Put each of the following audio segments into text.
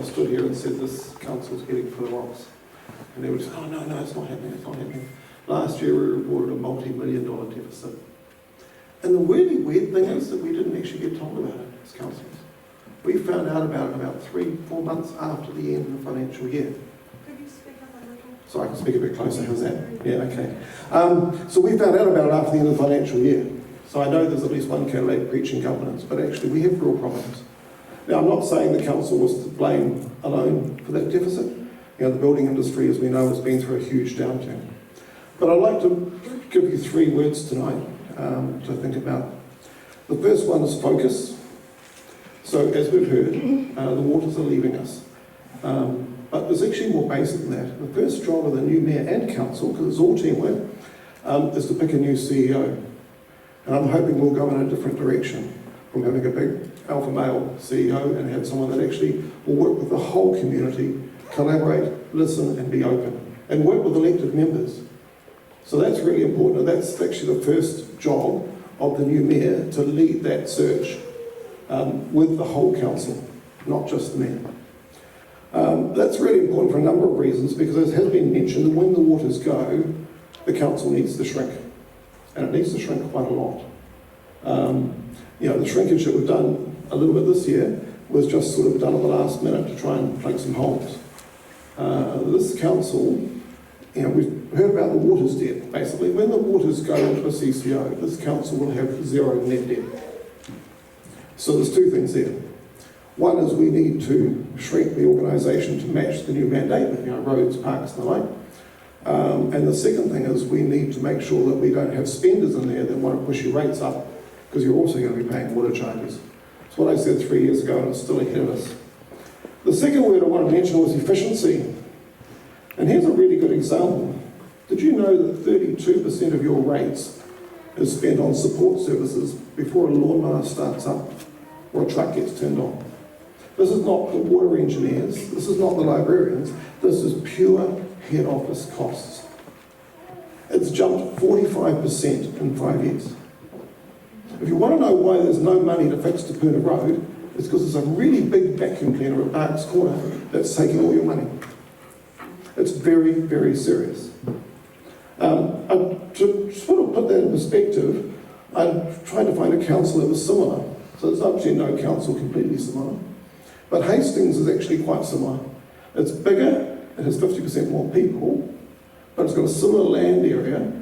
I stood here and said this council's heading for the rocks. And they would say, oh no, it's not happening, it's not happening. Last year we reported a multi-million-dollar deficit. And the really weird thing is that we didn't actually get told about it as councillors. We found out about it about 3-4 months after the end of the financial year. Could you speak up a little? So I can speak a bit closer, how's that? Yeah, okay. So we found out about it after the end of the financial year. So I know there's at least one candidate preaching governance, but actually we have real problems. Now, I'm not saying the council was to blame alone for that deficit. You know, the building industry, as we know, has been through a huge downturn. But I'd like to give you 3 words tonight to think about. The first one is focus. So, as we've heard, the waters are leaving us. But there's actually more basic than that. The first job of the new mayor and council, because it's all teamwork, is to pick a new CEO. And I'm hoping we'll go in a different direction from having a big alpha male CEO and have someone that actually will work with the whole community, collaborate, listen and be open, and work with elected members. So that's really important. That's actually the first job of the new mayor, to lead that search with the whole council, not just the mayor. That's really important for a number of reasons, because as has been mentioned, when the waters go, the council needs to shrink. And it needs to shrink quite a lot. You know, the shrinkage that we've done a little bit this year was just sort of done at the last minute to try and plug some holes. This council, you know, we've heard about the waters debt. Basically, when the waters go into a CCO, this council will have 0 net debt. So there's 2 things there. One is we need to shrink the organisation to match the new mandate, you know, roads, parks and the like. And the second thing is we need to make sure that we don't have spenders in there that want to push your rates up, because you're also going to be paying water charges. It's what I said 3 years ago, and it's still ahead of us. The second word I want to mention was efficiency. And here's a really good example. Did you know that 32% of your rates is spent on support services before a lawnmower starts up or a truck gets turned on? This is not the water engineers, this is not the librarians, this is pure head office costs. It's jumped 45% in 5 years. If you want to know why there's no money to fix Te Puna Road, it's because there's a really big vacuum cleaner at Barks Corner that's taking all your money. It's very, very serious. To sort of put that in perspective, I tried to find a council that was similar. So there's actually no council completely similar. But Hastings is actually quite similar. It's bigger, it has 50% more people, but it's got a similar land area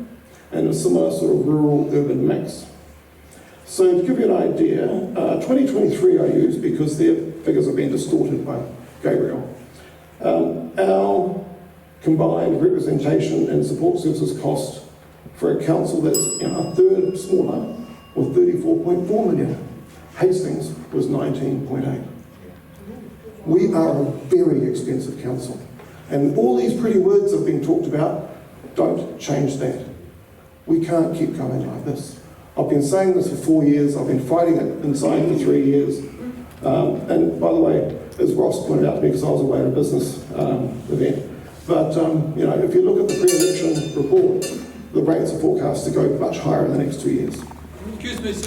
and a similar sort of rural-urban mix. So to give you an idea, 2023 I use because their figures have been distorted by Gabriel. Our combined representation and support services cost for a council that's, you know, a third smaller was 34.4 million. Hastings was 19.8. We are a very expensive council. And all these pretty words have been talked about, don't change that. We can't keep going like this. I've been saying this for 4 years, I've been fighting it inside for 3 years. And by the way, as Ross pointed out to me, because I was away at a business event, but you know, if you look at the pre-election report, the rates are forecast to go much higher in the next 2 years. Excuse me, sir.